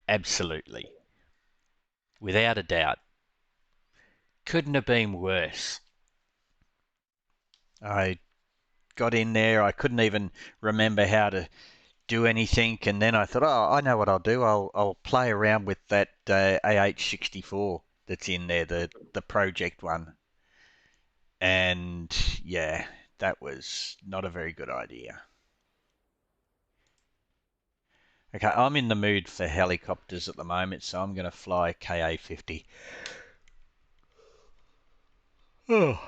Absolutely. Without a doubt. Couldn't have been worse. I got in there, I couldn't even remember how to do anything, and then I thought, oh, I know what I'll do. I'll play around with that AH64 that's in there, the project one. And yeah, that was not a very good idea. Okay, I'm in the mood for helicopters at the moment, so I'm going to fly KA-50. Oh.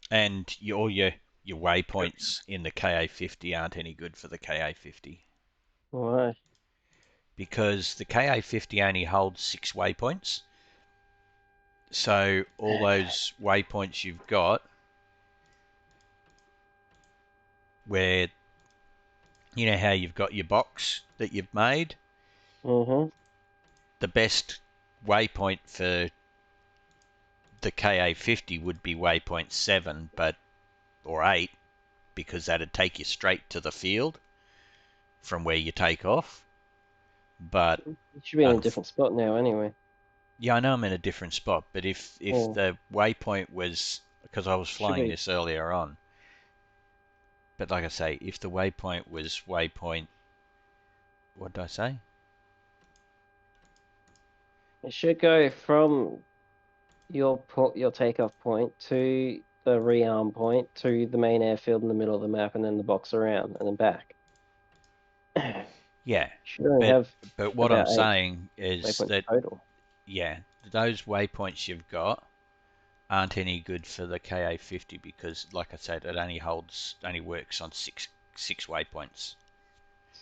And all your waypoints in the KA-50 aren't any good for the KA-50. Why? Because the KA-50 only holds 6 waypoints. So all those waypoints you've got where, you know how you've got your box that you've made? Mm-hmm. The best waypoint for the KA-50 would be waypoint 7 or 8, because that'd take you straight to the field from where you take off. But You should be in a different spot now anyway. yeah, I know I'm in a different spot, but if the waypoint was, because I was flying this earlier on, but like I say, if the waypoint was waypoint, what did I say? It should go from your takeoff point to the rearm point to the main airfield in the middle of the map, and then the box around and then back. Yeah, but what I'm saying is that total. yeah, those waypoints you've got aren't any good for the KA-50 because, like I said, it only works on six waypoints.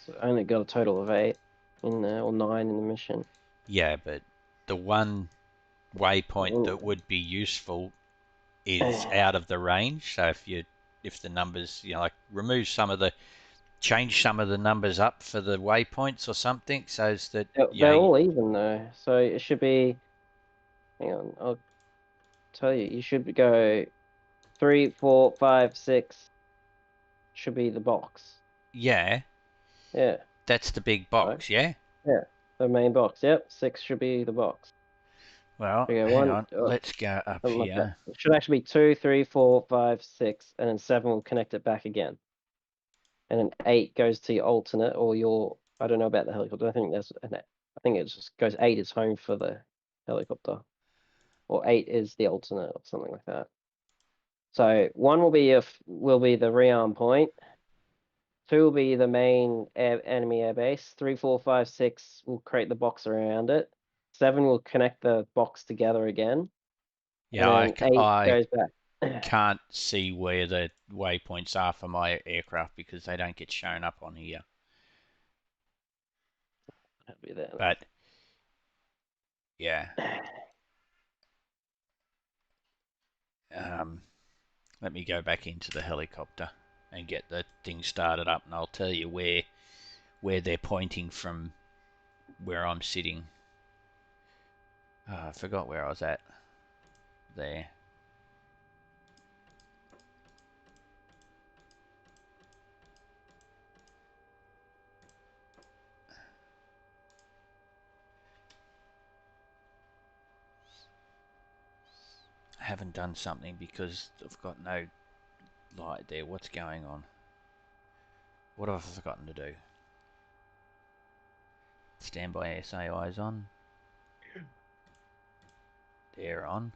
So I only got a total of 8 in there, or 9 in the mission. Yeah, but the one waypoint that would be useful is out of the range. So if the numbers, like change some of the numbers up for the waypoints or something, so that they're all even though. So it should be. Hang on, I'll tell you. You should go 3, 4, 5, 6. Should be the box. Yeah. Yeah. That's the big box, right? Yeah? Yeah. The main box. Yep. 6 should be the box. Well, hang on. Let's go up here. It should actually be 2, 3, 4, 5, 6, and then 7 will connect it back again. And then 8 goes to your alternate or your. I don't know about the helicopter. I think it just goes 8 is home for the helicopter, or 8 is the alternate or something like that. So 1 will be the rearm point. 2 will be the main enemy airbase. 3, 4, 5, 6 will create the box around it. 7 will connect the box together again. Yeah, and then 8 goes back. Can't see where the waypoints are for my aircraft because they don't get shown up on here. But yeah. Let me go back into the helicopter and get the thing started up, and I'll tell you where they're pointing from where I'm sitting. I forgot where I was at. There. I haven't done something because I've got no light there. What's going on? What have I forgotten to do? Standby SAI's on. They're on.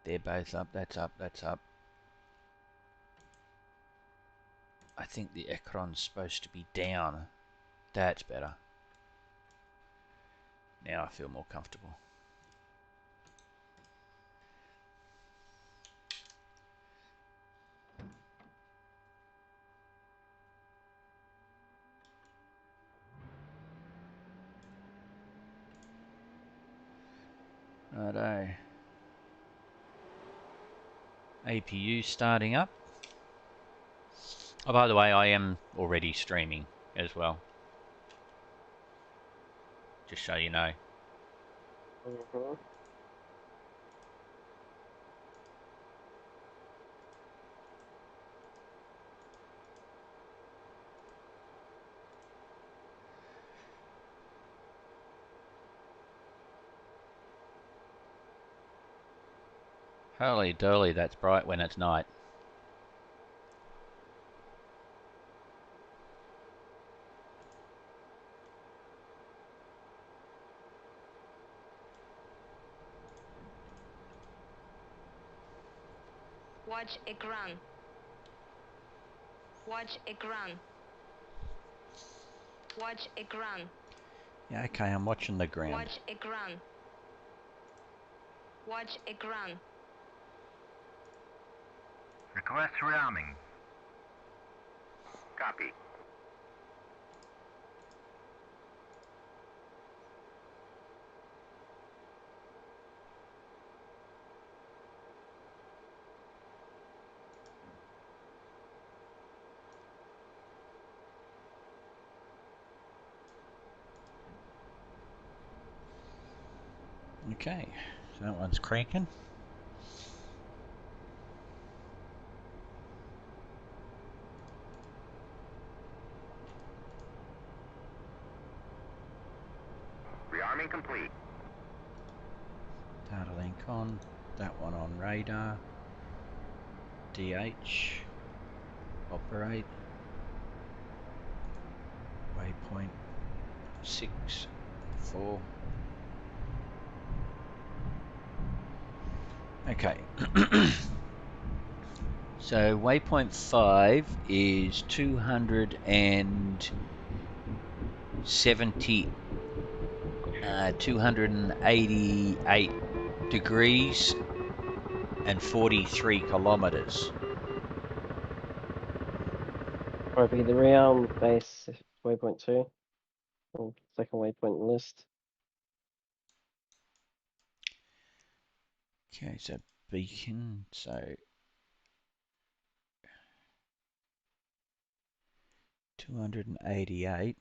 They're both up. That's up. That's up. I think the Ekron's supposed to be down. That's better. Now I feel more comfortable. Righto. APU starting up. Oh, by the way, I am already streaming as well. Just so you know. Holy dolly, that's bright when it's night. Watch ekran. Watch ekran. Watch ekran. Yeah, okay, I'm watching the ground. Watch ekran. Watch ekran. Request rearming. Copy. Okay, so that one's cranking. Rearming complete. Data link on, that one on radar. DH, operate. Waypoint 6, 4. Okay. So waypoint 5 is 288 degrees and 43 kilometers. Or it'd be the rearm base waypoint 2. Or second waypoint list. Okay, so beacon, so 288.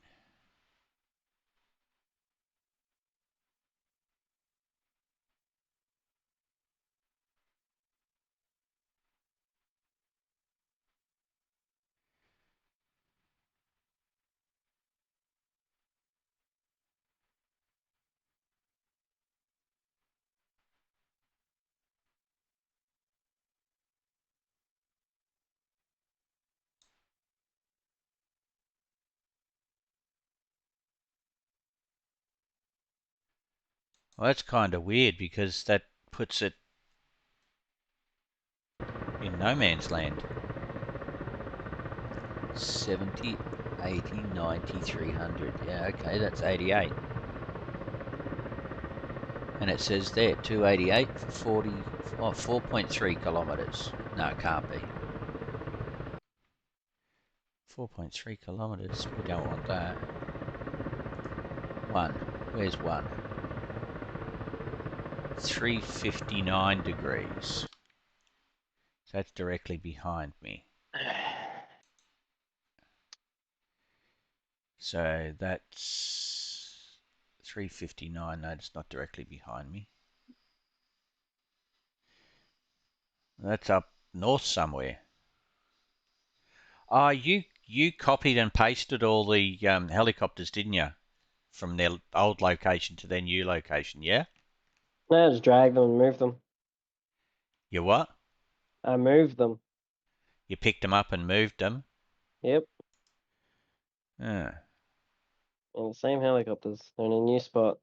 Well, that's kind of weird because that puts it in no man's land. 70, 80, 90, 300. Yeah, okay, that's 88. And it says there, 288 for 40, 4.3 kilometres. No, it can't be. 4.3 kilometres, we don't want that. 1, where's 1? 359 degrees. So that's directly behind me. So that's 359, no, it's not directly behind me. That's up north somewhere. Oh, you copied and pasted all the helicopters, didn't you? From their old location to their new location, yeah? No, just drag them and move them. You what? I moved them. You picked them up and moved them? Yep. Ah. And the same helicopters. They're in a new spot.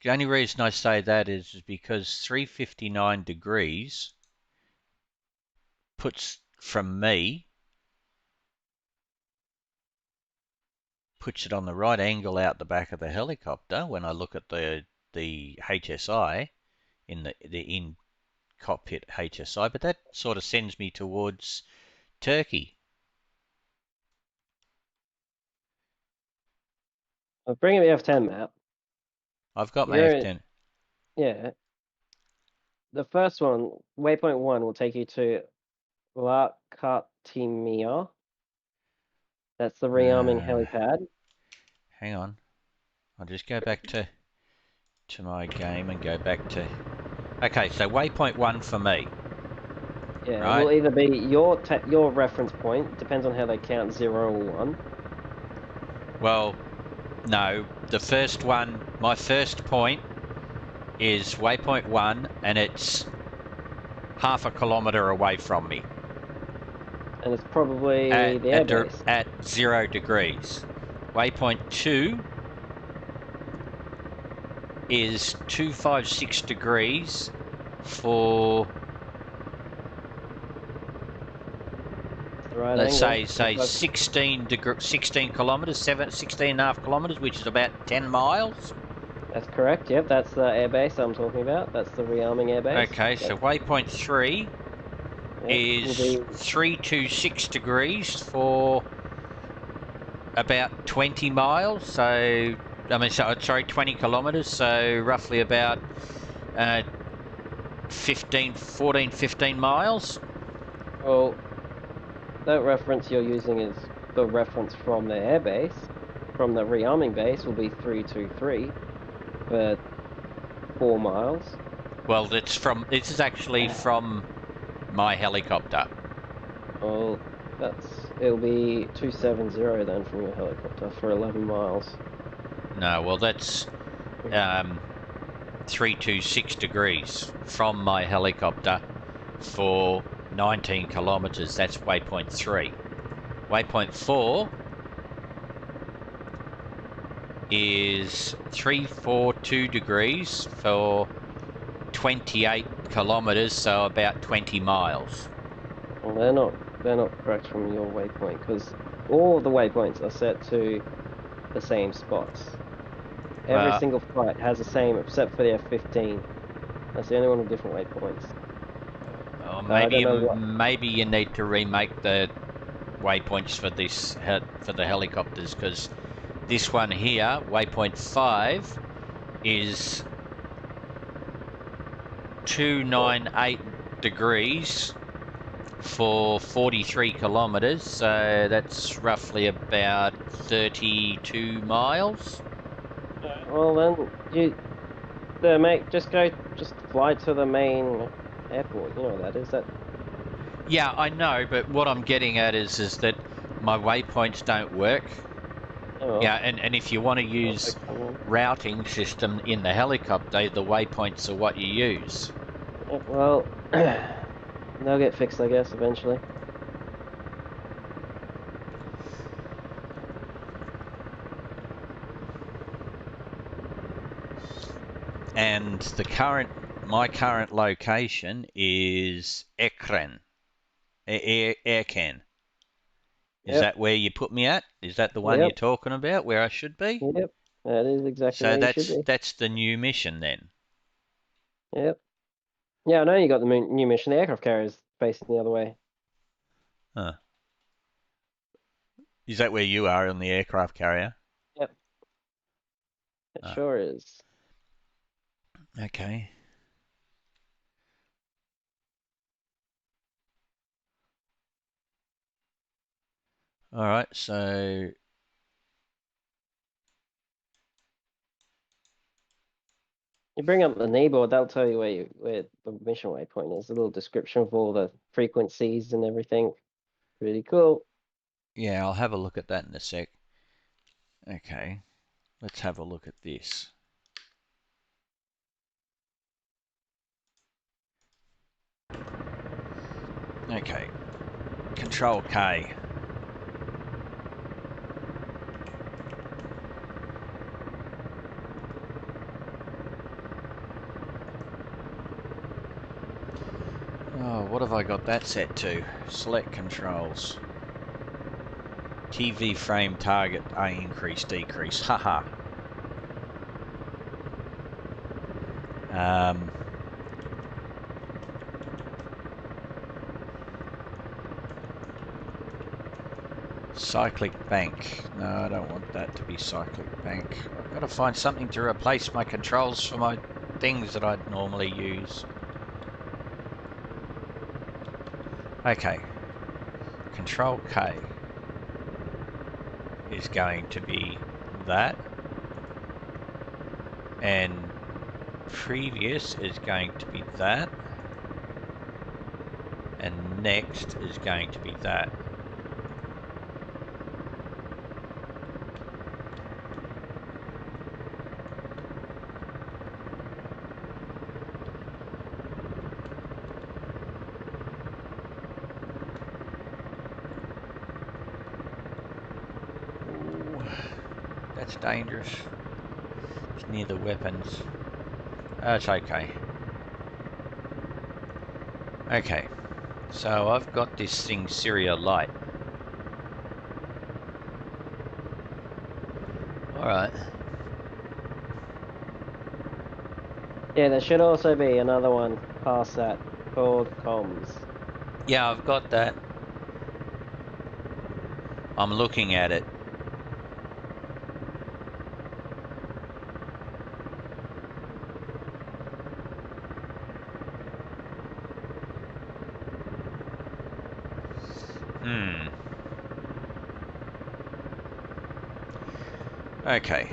The only reason I say that is because 359 degrees puts it on the right angle out the back of the helicopter when I look at the HSI in the in cockpit HSI, but that sort of sends me towards Turkey. I'll bring up the F10 map. I've got my You're F10. Yeah. The first one, waypoint 1, will take you to La Cartimia. That's the rearming helipad. Hang on. I'll just go back to my game and go back to... Okay, so waypoint 1 for me. Yeah, right? it will either be your reference point, depends on how they count 0 or 1. Well, no. The first one, my first point is waypoint 1, and it's half a kilometre away from me. And it's probably the airbase. At 0 degrees. Waypoint 2 is 256 degrees for, The right let's angle. say 16 kilometres, 16.5 kilometres, which is about 10 miles. That's correct. Yep, that's the airbase I'm talking about. That's the rearming airbase. Okay, so waypoint 3 Yep, will is be 326 degrees for about 20 miles. So, I mean, sorry, 20 kilometres. So roughly about 15 miles. well. That reference you're using is the reference from the airbase. From the rearming base will be 323 for 4 miles. Well, this is actually from my helicopter. Well, it'll be 270 then from your helicopter for 11 miles. No, well, that's 326 degrees from my helicopter for 19 kilometres. That's waypoint 3. Waypoint 4 is 342 degrees for 28 kilometres, so about 20 miles. Well, they're not correct from your waypoint because all of the waypoints are set to the same spots. Every single flight has the same except for the F-15. That's the only one with different waypoints. Maybe you need to remake the waypoints for the helicopters, because this one here, waypoint 5, is 298 degrees for 43 kilometres, so that's roughly about 32 miles. Well then, just fly to the main airport. You know what that is. That. Yeah, I know, but what I'm getting at is that my waypoints don't work. Oh, Yeah, and if you want to use routing system in the helicopter, the waypoints are what you use. Well, they'll get fixed, I guess, eventually. And my current location is Ekren, Erkan. Is that where you put me at? Is that the one you're talking about, where I should be? Yep, that is exactly So where you should be. that's the new mission then. Yep. Yeah, I know you got the new mission. The aircraft carrier is facing the other way. Huh. Is that where you are on the aircraft carrier? Yep. It sure is. Okay. All right, so You bring up the kneeboard, that'll tell you where the mission waypoint is. A little description of all the frequencies and everything. Really cool. yeah, I'll have a look at that in a sec. Okay, let's have a look at this. Okay, Control K. Oh, what have I got that set to? Select controls. TV frame target A increase, decrease. Haha. Cyclic bank. No, I don't want that to be cyclic bank. I've got to find something to replace my controls for my things that I'd normally use. Okay. Control K is going to be that. And previous is going to be that. And next is going to be that. That's dangerous. It's near the weapons. That's okay. Okay. So I've got this thing Syria Light. Alright. Yeah, there should also be another one past that called comms. Yeah, I've got that. I'm looking at it. Okay.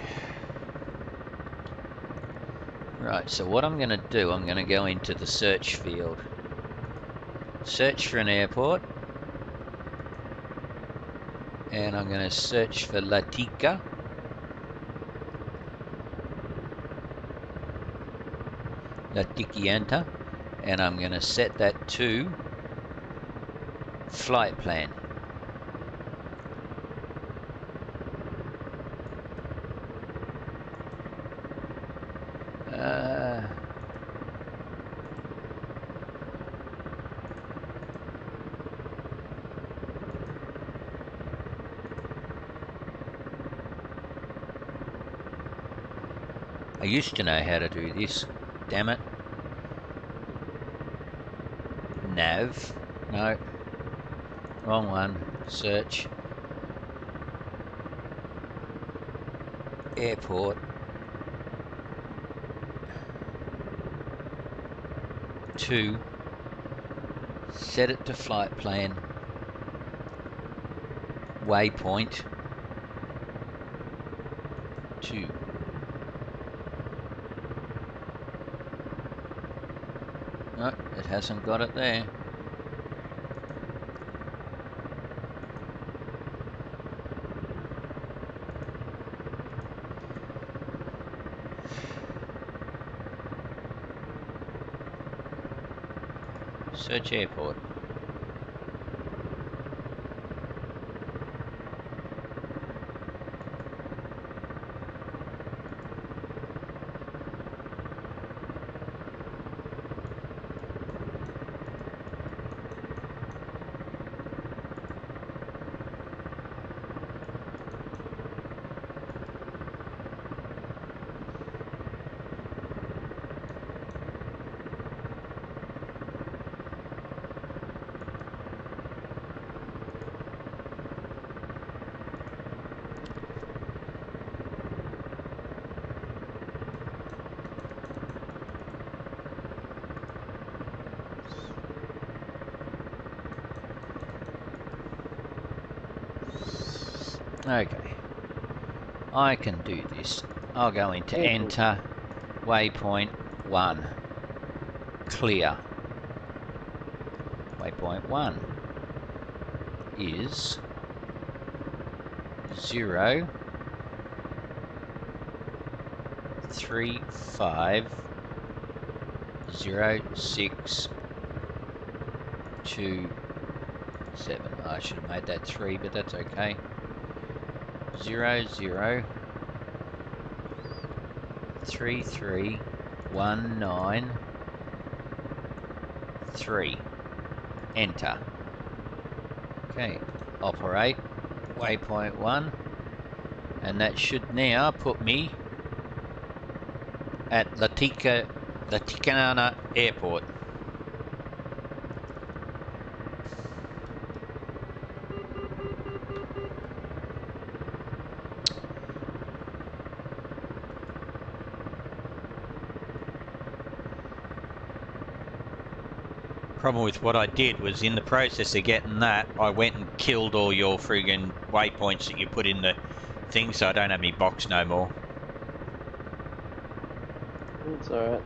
Right, so what I'm going to do, I'm going to go into the search field. Search for an airport. And I'm going to search for Latika. Latikianta. And I'm going to set that to flight plan. I used to know how to do this. Damn it. Nav. No. Wrong one. Search. Airport. 2. Set it to flight plan. Waypoint. 2. No, it hasn't got it there. Search airport. Okay, I can do this. I'll go into enter, waypoint 1, clear. Waypoint 1 is 0, 3, 5, 0, 6, 2, 7. I should have made that 3, but that's okay. 0, 0, 3, 3, 1, 9, 3. Enter. Okay, operate, waypoint 1, and that should now put me at Latikanana Airport. Problem with what I did was, in the process of getting that, I went and killed all your friggin' waypoints that you put in the thing, so I don't have my box no more. It's alright.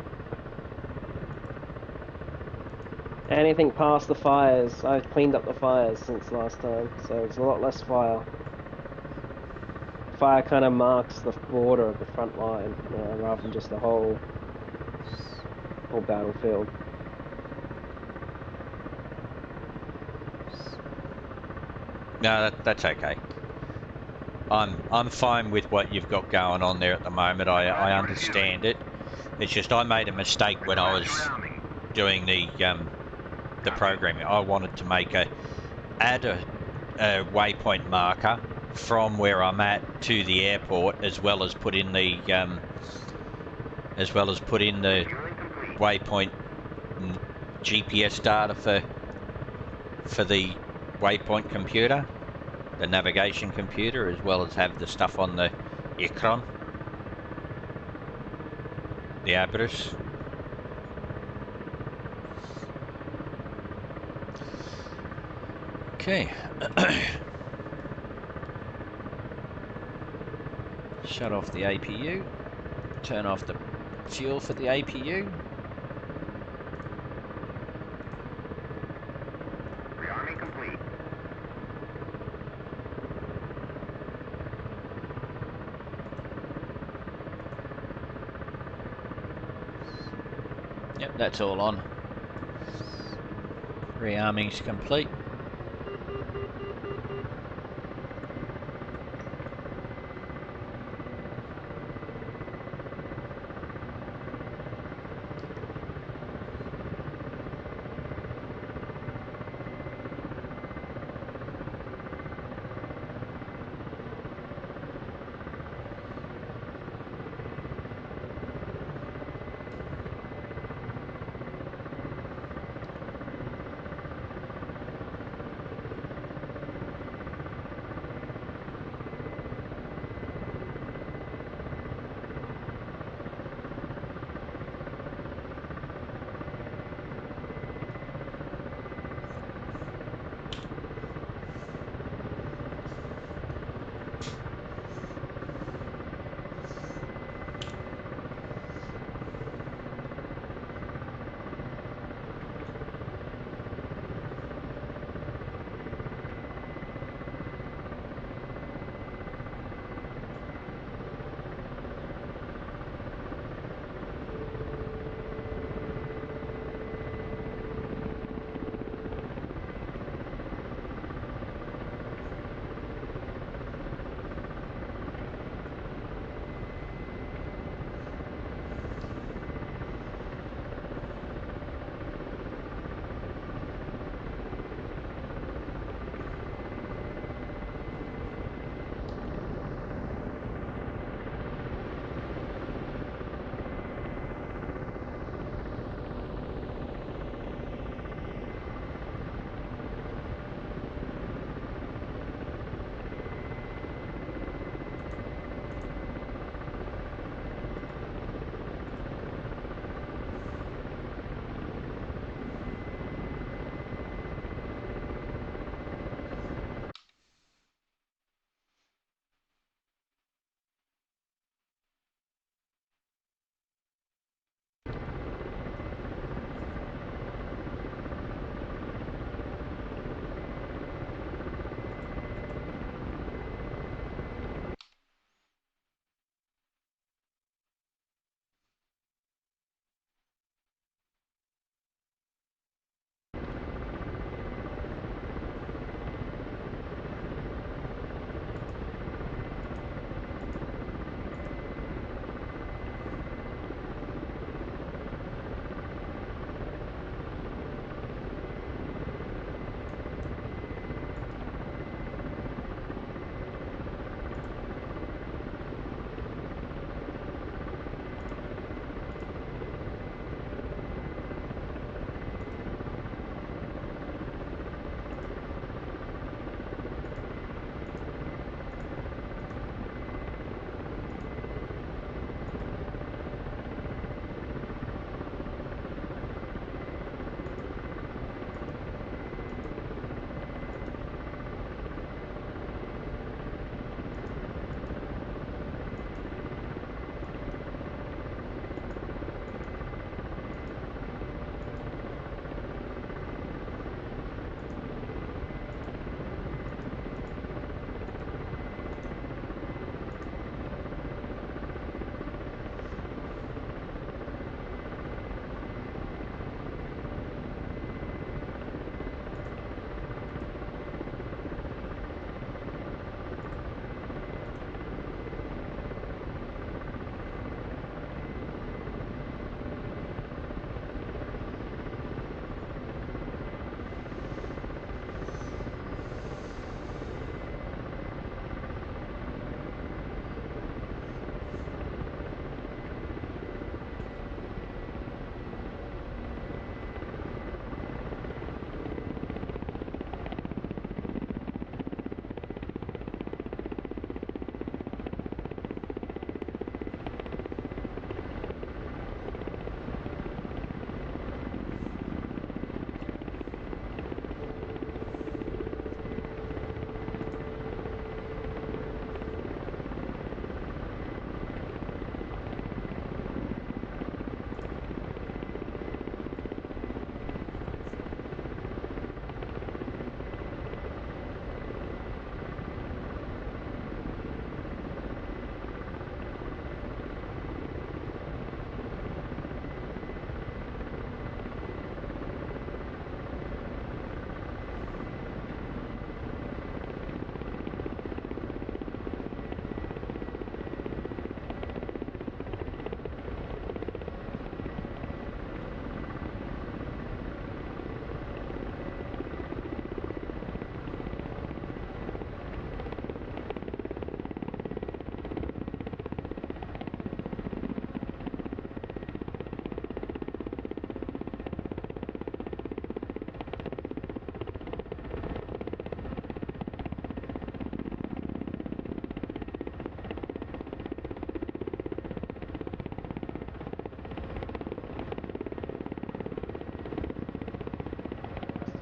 Anything past the fires, I've cleaned up the fires since last time, so it's a lot less fire. Fire kind of marks the border of the front line, rather than just the whole battlefield. No, that's okay. I'm fine with what you've got going on there at the moment. I understand it. It's just I made a mistake when I was doing the programming. I wanted to add a waypoint marker from where I'm at to the airport, as well as put in the waypoint GPS data for the waypoint computer, the navigation computer, as well as have the stuff on the ekran, the address. Okay. Shut off the APU. Turn off the fuel for the APU. Rearming complete. Yep, that's all on. Rearming's complete.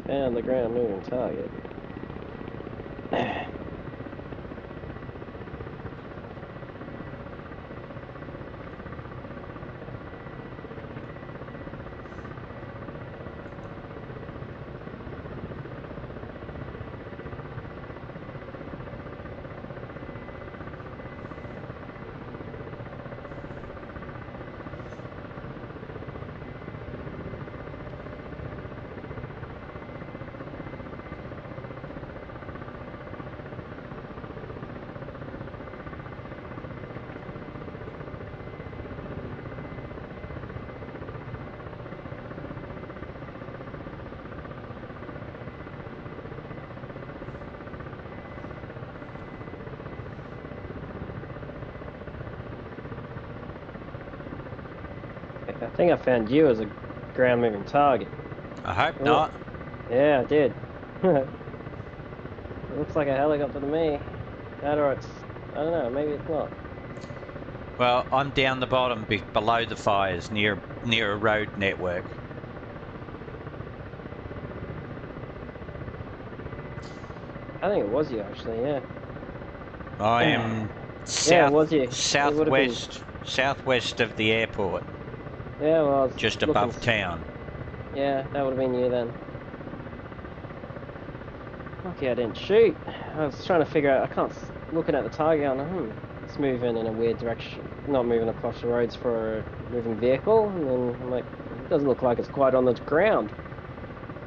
Found the ground moving target. I think I found you as a ground moving target. I hope Oh. not. Yeah, I did. It looks like a helicopter to me. That or it's, I don't know, maybe it's not. Well, I'm down the bottom below the fires near a road network. I think it was you actually, yeah. I am Yeah, it south was you. It would have been. southwest of the airport, Yeah, well, I was just looking above town. Yeah, that would have been you then. Lucky I didn't shoot. I was trying to figure out, looking at the target going, it's moving in a weird direction. Not moving across the roads for a moving vehicle. And then I'm like, it doesn't look like it's quite on the ground.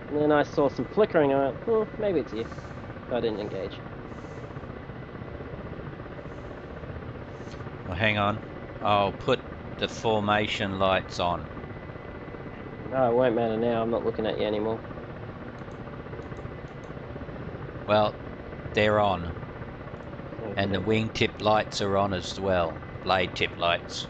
And then I saw some flickering. I went, maybe it's you. So I didn't engage. Well, hang on. I'll put the formation lights on. No, it won't matter now. I'm not looking at you anymore. Well, they're on. And the Okay. wingtip lights are on as well. Blade tip lights.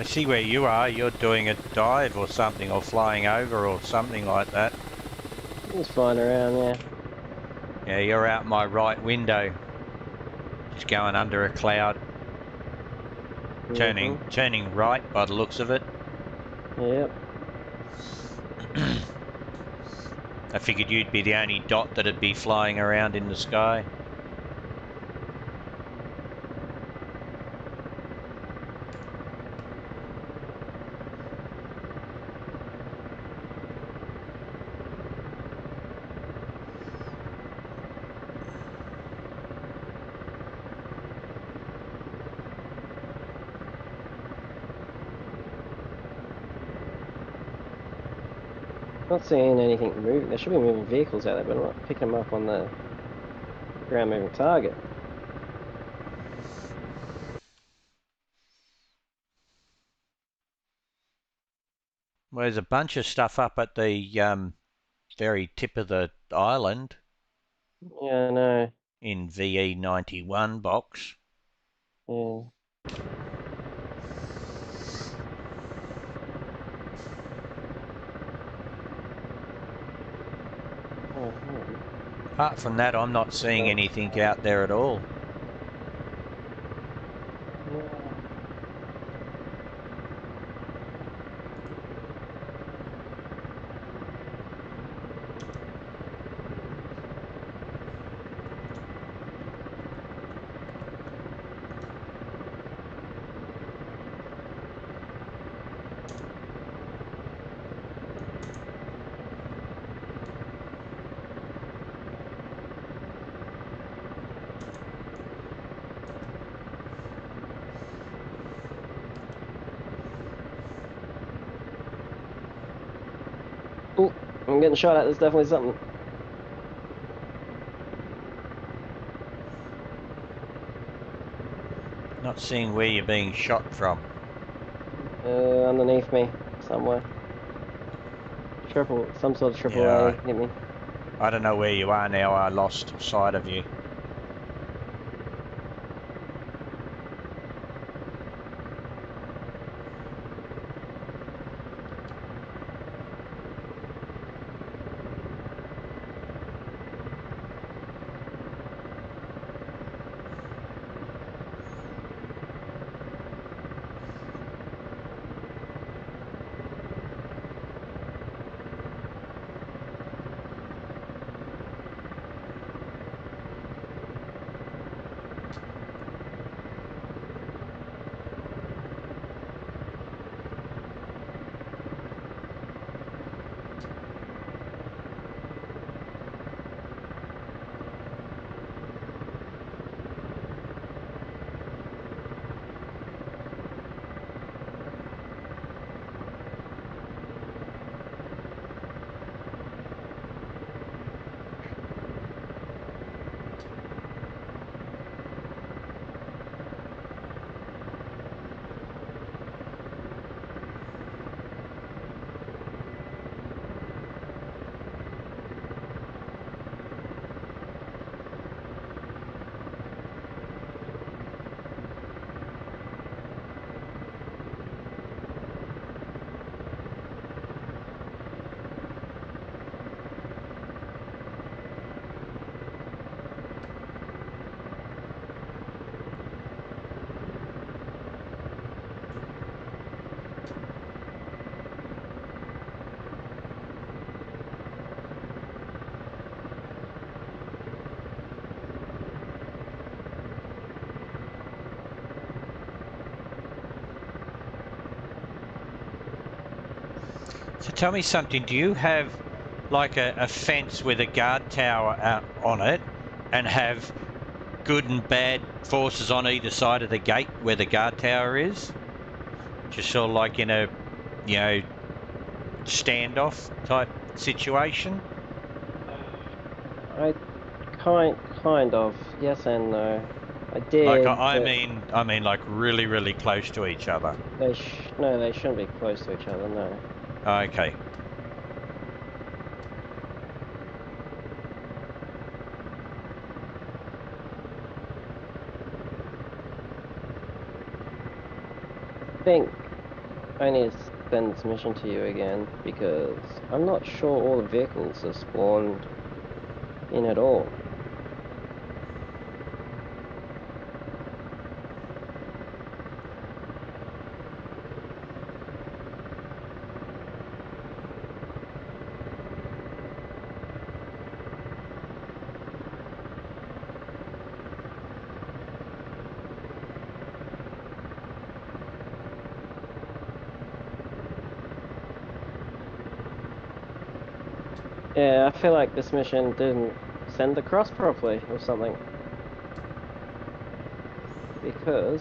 I see where you are. You're doing a dive or something, or flying over or something like that. Just flying around, yeah. Yeah, you're out my right window. Just going under a cloud. Turning right by the looks of it. Yep. I figured you'd be the only dot that'd be flying around in the sky. Not seeing anything moving. There should be moving vehicles out there, but I'm not picking them up on the ground moving target. Well, there's a bunch of stuff up at the very tip of the island Yeah, I know. in VE91 box. Yeah. Oh, man. Apart from that, I'm not seeing anything out there at all. Yeah. Oh, I'm getting shot at. There's definitely something. Not seeing where you're being shot from. Underneath me somewhere. Some sort of triple Yeah, A hit me. I don't know where you are now. I lost sight of you. So tell me something, do you have like a fence with a guard tower out on it and have good and bad forces on either side of the gate where the guard tower is? Just sort of like in a, you know, standoff type situation? I kind of. Yes and no. I did. Like I but mean like really, really close to each other. no, they shouldn't be close to each other. No. Okay. I think I need to send this mission to you again because I'm not sure all the vehicles are spawned in at all. Yeah, I feel like this mission didn't send across properly or something. Because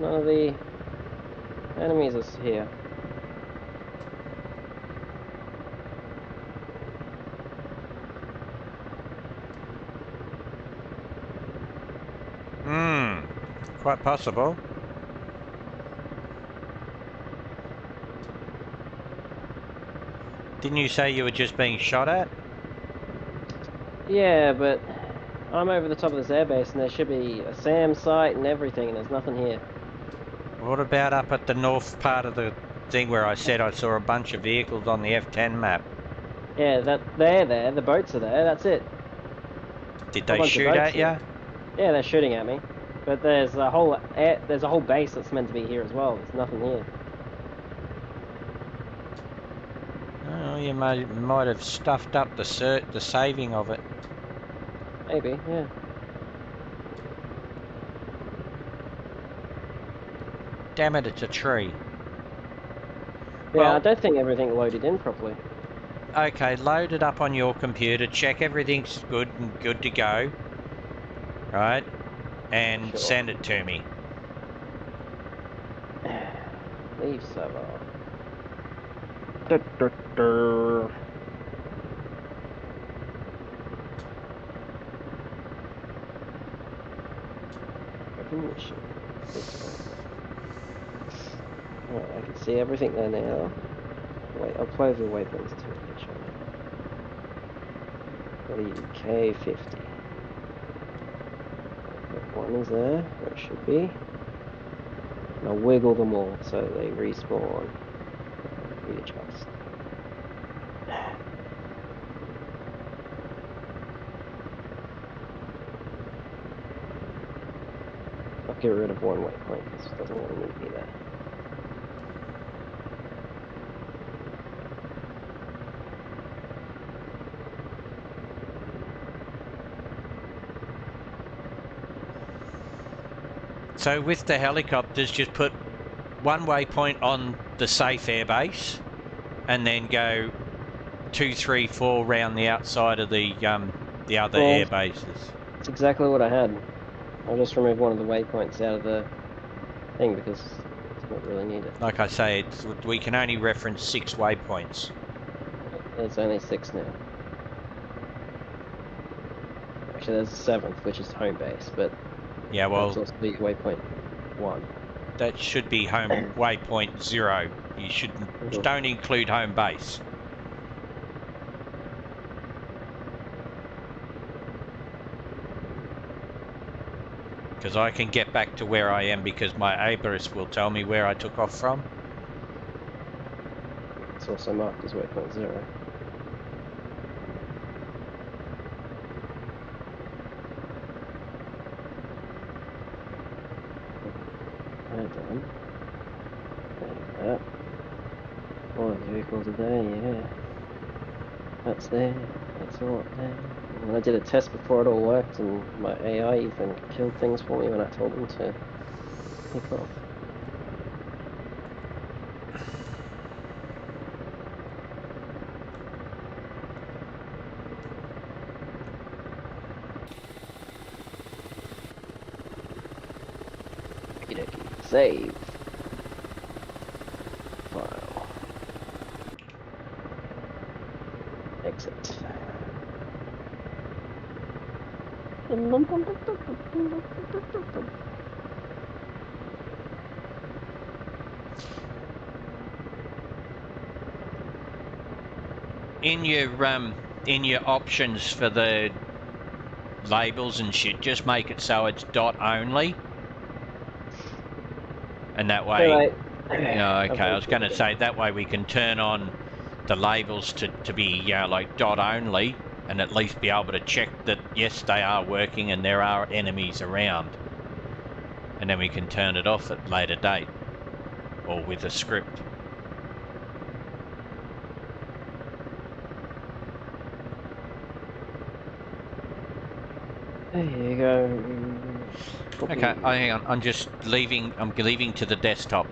none of the enemies are here. Quite possible. Didn't you say you were just being shot at? Yeah, but I'm over the top of this airbase and there should be a SAM site and everything and there's nothing here. What about up at the north part of the thing where I said I saw a bunch of vehicles on the F10 map? Yeah, they're there, the boats are there, that's it. Did A they bunch of shoot boats at you? here. Yeah, they're shooting at me. But there's a whole base that's meant to be here as well. There's nothing here. Oh, you might have stuffed up the saving of it. Maybe, yeah. Damn it, it's a tree. Yeah, Well, I don't think everything loaded in properly. okay, load it up on your computer, check everything's good and good to go, right? And Sure. send it to me. Leave server. Open mission. This one. Alright, I can see everything there now. Wait, I'll upload the waypoints to it. KA-50. One is there, where it should be. And I'll wiggle them all so they respawn. Readjust. I'll get rid of one waypoint because it doesn't really need to be there. So with the helicopters, just put one waypoint on the safe airbase, and then go 2, 3, 4 round the outside of the other Well, air bases. It's exactly what I had. I'll just remove one of the waypoints out of the thing because it's not really needed. Like I say, we can only reference 6 waypoints. There's only 6 now. Actually, there's a 7th, which is home base, but Yeah, well, that's also the waypoint 1. that should be home waypoint 0. You shouldn't don't include home base. Because I can get back to where I am because my ABRIS will tell me where I took off from. It's also marked as waypoint 0. Done. There. All the vehicles are there, yeah. That's there. That's all up there. And I did a test before it all worked, and my AI even killed things for me when I told them to pick off. Okey-dokey. Save. File. Exit. In your options for the labels and shit, just make it so it's dot only, and that way. Right. Yeah, okay. I was going to Avoid say that way we can turn on the labels to be, you know, like dot only, and at least be able to check that yes, they are working and there are enemies around, and then we can turn it off at later date or with a script. There you go. Okay, hang on. I'm just leaving. I'm leaving to the desktop.